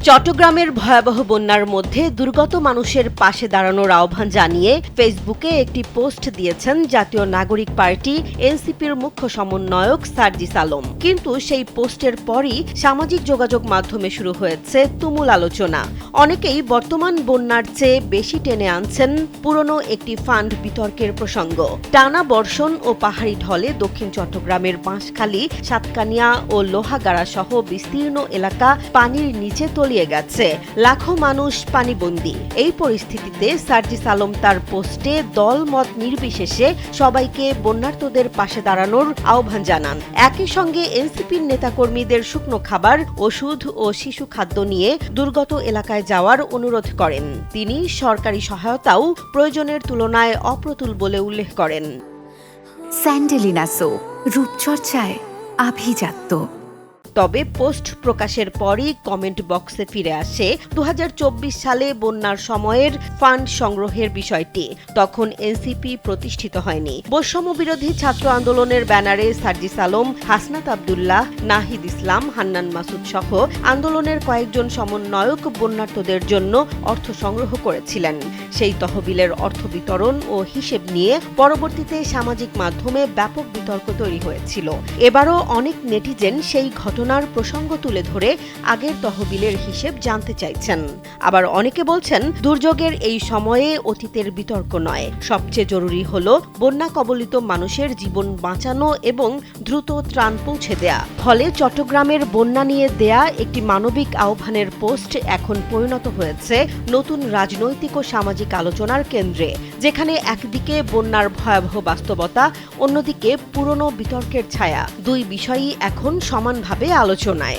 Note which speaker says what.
Speaker 1: চট্টগ্রামের ভয়াবহ বন্যার মধ্যে দুর্গত মানুষের পাশে দাঁড়ানোর আহ্বান জানিয়ে ফেসবুকে একটি পোস্ট দিয়েছেন জাতীয় নাগরিক পার্টি এনসিপির মুখ্য সমন্বয়ক সার্জিস আলম। কিন্তু সেই পোস্টের পরই সামাজিক যোগাযোগ মাধ্যমে শুরু হয়েছে তুমুল আলোচনা। অনেকেই বর্তমান বন্যার চেয়ে বেশি টেনে আনছেন পুরনো একটি ফান্ড বিতর্কের প্রসঙ্গ। টানা বর্ষণ ও পাহাড়ি ঢলে দক্ষিণ চট্টগ্রামের বাঁশখালী, সাতকানিয়া ও লোহাগাড়া সহ বিস্তীর্ণ এলাকা পানির নিচে তলিয়ে গেছে। লাখো মানুষ পানিবন্দী। এই পরিস্থিতিতে সার্জিস আলম তার পোস্টে দলমত নির্বিশেষে সবাইকে বন্যার্তদের পাশে দাঁড়ানোর আহ্বান জানান। একই সঙ্গে এনসিপির নেতাকর্মীদের শুকনো খাবার, ওষুধ ও শিশু খাদ্য নিয়ে দুর্গত এলাকায় যাওয়ার অনুরোধ করেন। তিনি সরকারি সহায়তাও প্রয়োজনের তুলনায় অপ্রতুল বলে উল্লেখ করেন।
Speaker 2: স্যান্ডেলিনা সো, রূপচর্চায় আভিজাত্য।
Speaker 1: তবে পোস্ট প্রকাশের পরই কমেন্ট বক্সে ফিরে আসে 2024 সালে বন্যার সময়ের ফান্ড সংগ্রহের বিষয়টি। তখন এনসিপি প্রতিষ্ঠিত হয়নি। বৈষম্য বিরোধী ছাত্র আন্দোলনের ব্যানারে সার্জিস আলম, হাসনাত আব্দুল্লাহ, নাহিদ ইসলাম, হান্নান মাসুদ সহ আন্দোলনের কয়েকজন সমন্বয়ক বন্যার্তদের জন্য অর্থ সংগ্রহ করেছিলেন। সেই তহবিলের অর্থ বিতরণ ও হিসেব নিয়ে পরবর্তীতে সামাজিক মাধ্যমে ব্যাপক বিতর্ক তৈরি হয়েছিল। এবারও অনেক নেটিজেন সেই ঘটনার প্রসঙ্গ তুলে ধরে আগের তহবিলের হিসেব জানতে চাইছেন। আবার অনেকে বলছেন, দুর্যোগের এই সময়ে অতীতের বিতর্ক নয়, সবচেয়ে জরুরি হলো বন্যা কবলিত মানুষের জীবন বাঁচানো এবং দ্রুত ত্রাণ পৌঁছে দেয়া। ফলে চট্টগ্রামের বন্যা নিয়ে দেয়া একটি মানবিক আহ্বানের পোস্ট এখন পরিণত হয়েছে নতুন রাজনৈতিক ও সামাজিক আলোচনার কেন্দ্রে, যেখানে একদিকে বন্যার ভয়াবহ বাস্তবতা, অন্যদিকে পুরনো বিতর্কের ছায়া। দুই বিষয়ই এখন সমানভাবে আলোচনায়।